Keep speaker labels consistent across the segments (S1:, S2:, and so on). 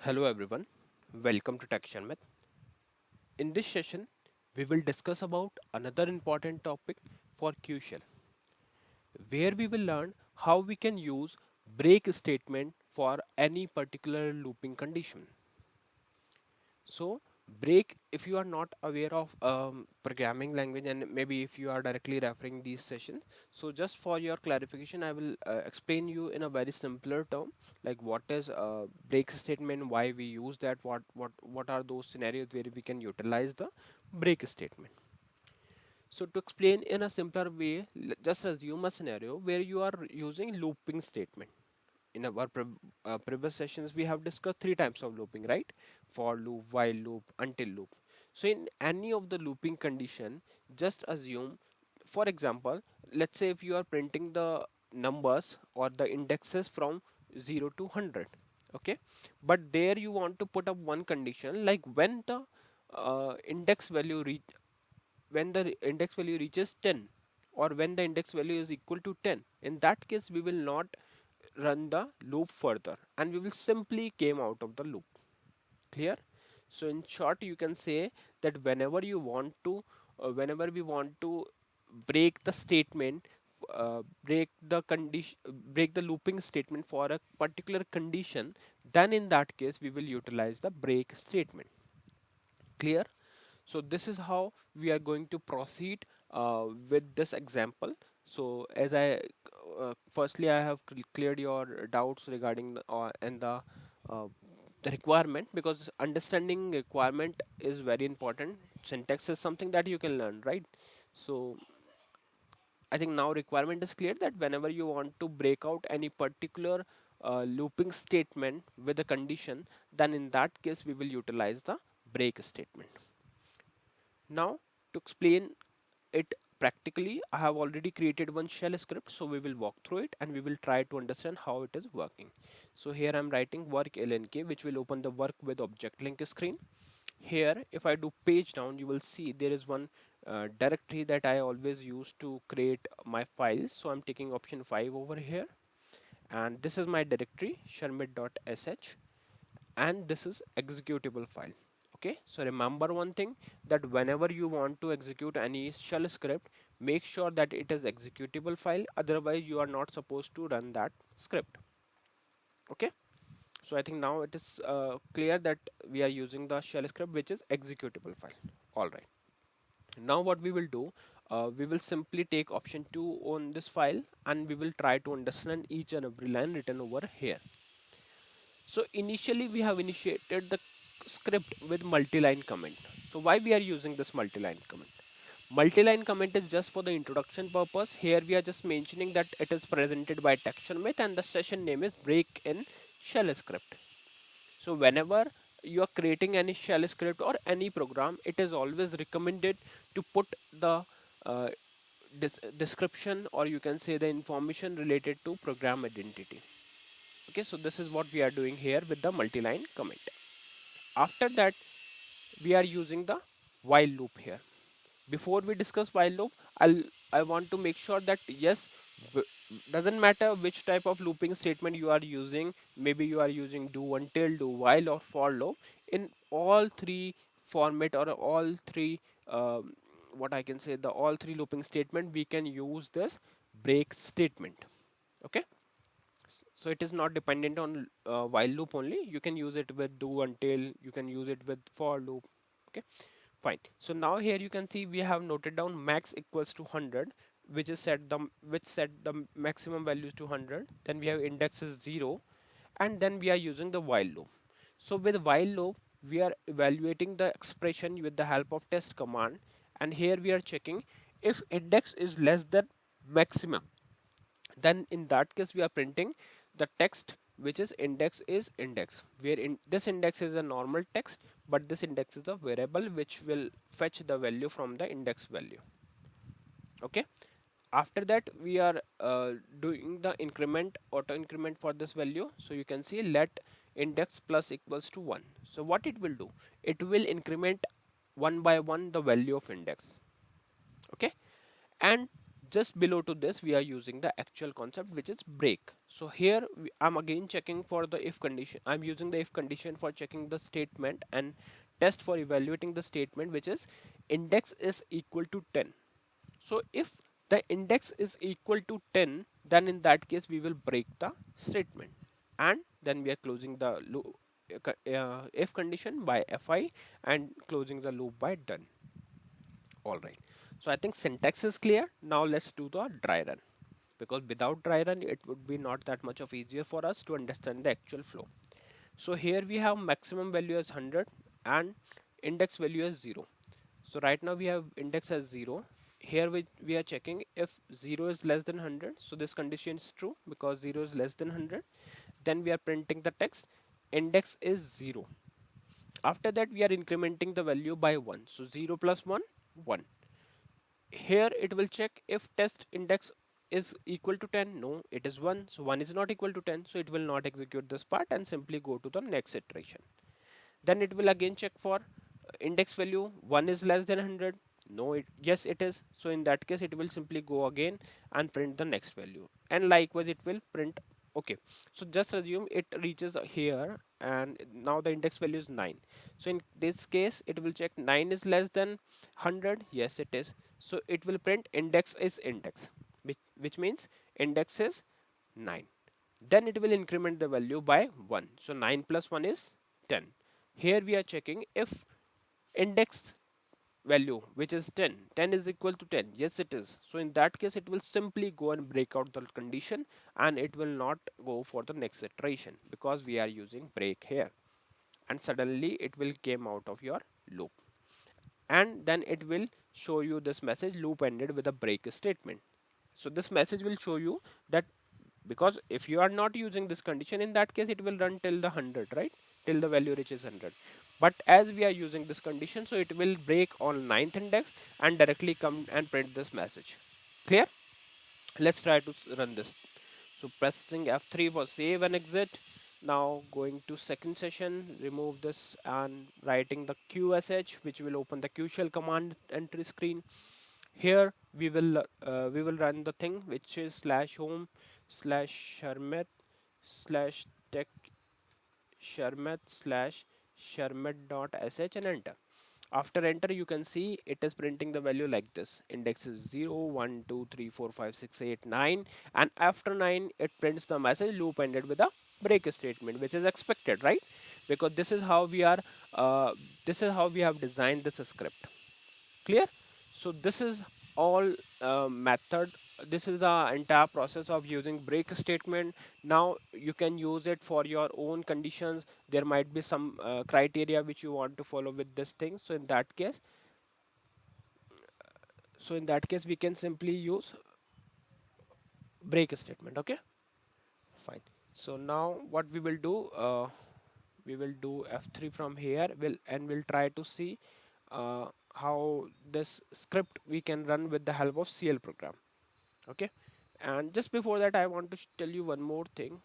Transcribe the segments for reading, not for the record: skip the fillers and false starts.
S1: Hello everyone, welcome to Sharmit. In this session, we will discuss about another important topic for Qshell, where we will learn how we can use break statement for any particular looping condition. So break, if you are not aware of programming language and maybe if you are directly referring these sessions, so just for your clarification I will explain you in a very simpler term, like what is break statement, why we use that, what are those scenarios where we can utilize the break statement. So to explain in a simpler way, just assume a scenario where you are using looping statement. In our previous sessions we have discussed three types of looping, right? For loop, while loop, until loop. So in any of the looping condition, just assume, for example, let's say if you are printing the numbers or the indexes from 0 to 100, okay, but there you want to put up one condition, like when the index value when the index value reaches 10, or when the index value is equal to 10, in that case we will not run the loop further and we will simply came out of the loop. Clear? So in short you can say that whenever you want to whenever we want to break the statement, break the looping statement for a particular condition, then in that case we will utilize the break statement. Clear? So this is how we are going to proceed with this example. So as I firstly I have cleared your doubts regarding uh, the requirement, because understanding requirement is very important. Syntax is something that you can learn, right? So I think now requirement is clear, that whenever you want to break out any particular looping statement with a condition, then in that case we will utilize the break statement. Now to explain it practically, I have already created one shell script, so we will walk through it and we will try to understand how it is working. So here I'm writing work lnk, which will open the work with object link screen. Here if I do page down, you will see there is one directory that I always use to create my files, so I'm taking option 5 over here, and this is my directory sharmit.sh, and this is executable file. Okay, so remember one thing, that whenever you want to execute any shell script, make sure that it is executable file, otherwise you are not supposed to run that script. Okay, so I think now it is clear that we are using the shell script which is executable file. All right, now what we will do, we will simply take option 2 on this file and we will try to understand each and every line written over here. So initially we have initiated the script with multi-line comment. So why we are using this multi-line comment? Multi-line comment is just for the introduction purpose. Here we are just mentioning that it is presented by Sharmit and the session name is break in shell script. So whenever you are creating any shell script or any program, it is always recommended to put the uh, description, or you can say the information related to program identity. Okay, so this is what we are doing here with the multi-line comment. After that we are using the while loop here. Before we discuss while loop, I want to make sure that yes, doesn't matter which type of looping statement you are using, maybe you are using do until, do while, or for loop. In all three format, or all three what I can say, the all three looping statement, we can use this break statement. Okay, so it is not dependent on while loop only, you can use it with do until, you can use it with for loop. Okay, fine. So now here you can see we have noted down max equals to 100, which is set the maximum values to 100, then we have index is 0, and then we are using the while loop. So with while loop we are evaluating the expression with the help of test command, and here we are checking if index is less than maximum, then in that case we are printing the text which is index, where in this index is a normal text, but this index is a variable which will fetch the value from the index value. Okay, after that we are doing the increment, auto increment for this value. So you can see let index plus equals to 1. So what it will do, it will increment one by one the value of index. Okay, and just below to this we are using the actual concept, which is break. So here I'm again checking for the if condition. I'm using the if condition for checking the statement, and test for evaluating the statement, which is index is equal to 10. So if the index is equal to 10, then in that case we will break the statement, and then we are closing the loop, if condition by fi, and closing the loop by done. All right, so I think syntax is clear. Now let's do the dry run, because without dry run it would be not that much of easier for us to understand the actual flow. So here we have maximum value as 100 and index value as 0. So right now we have index as 0. Here we are checking if 0 is less than 100. So this condition is true because 0 is less than 100. Then we are printing the text index is 0. After that we are incrementing the value by 1. So 0 plus 1, 1. Here it will check if test index is equal to 10. No, it is 1. So 1 is not equal to 10. So it will not execute this part and simply go to the next iteration. Then it will again check for index value. 1 is less than 100. No, yes it is. So in that case it will simply go again and print the next value, and likewise it will print. Okay, so just assume it reaches here and now the index value is 9. So in this case it will check 9 is less than 100. Yes it is. So it will print index is index, which means index is 9. Then it will increment the value by 1. So 9 plus 1 is 10. Here we are checking if index value, which is 10 is equal to 10. Yes it is. So in that case it will simply go and break out the condition, and it will not go for the next iteration because we are using break here, and suddenly it will came out of your loop, and then it will show you this message loop ended with a break statement. So this message will show you that, because if you are not using this condition, in that case it will run till the 100, right, till the value reaches 100. But as we are using this condition, so it will break on 9th index and directly come and print this message. Clear? Let's try to run this. So pressing F3 for save and exit. Now going to second session, remove this and writing the qsh, which will open the Qshell command entry screen. Here we will run the thing, which is /home /Sharmit /tech Sharmit /Sharmit.sh and enter. After enter, you can see it is printing the value like this. Index is 0, 1, 2, 3, 4, 5, 6, 8, 9, and after 9 it prints the message loop ended with a break statement, which is expected, right? Because this is how we are have designed this script. Clear? So this is all method. This is the entire process of using break statement. Now you can use it for your own conditions. There might be some criteria which you want to follow with this thing. So in that case we can simply use break statement. Okay, fine. So now what we will do, we will do F3 from here, we'll try to see how this script we can run with the help of CL program. Okay, and just before that I want to tell you one more thing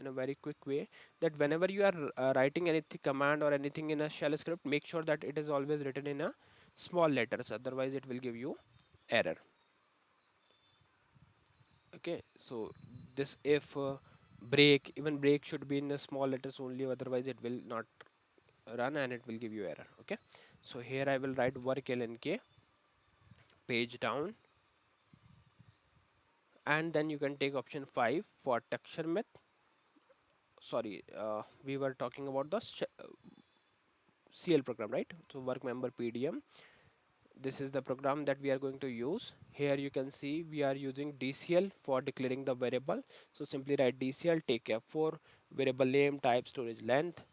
S1: in a very quick way, that whenever you are writing anything command or anything in a shell script, make sure that it is always written in a small letters, otherwise it will give you error. Okay, so this if break, even break should be in the small letters only, otherwise it will not run and it will give you error. Okay, so here I will write work lnk page down, and then you can take option 5 for texture myth. Sorry, we were talking about the CL program, right? So work member PDM, this is the program that we are going to use. Here you can see we are using DCL for declaring the variable. So simply write DCL, take F4, variable name, type, storage length.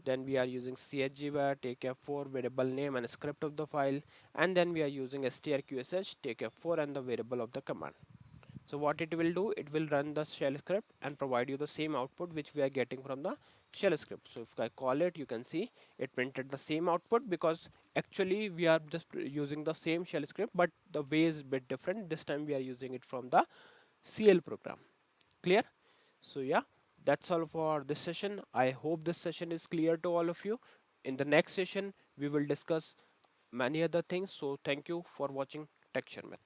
S1: Then we are using chgvar, take F4, variable name and script of the file, and then we are using strqsh, take F4 and the variable of the command. So what it will do, it will run the shell script and provide you the same output which we are getting from the shell script. So if I call it, you can see it printed the same output, because actually we are just using the same shell script, but the way is a bit different. This time we are using it from the CL program. Clear? So yeah, that's all for this session. I hope this session is clear to all of you. In the next session we will discuss many other things. So thank you for watching Tech Sharmit.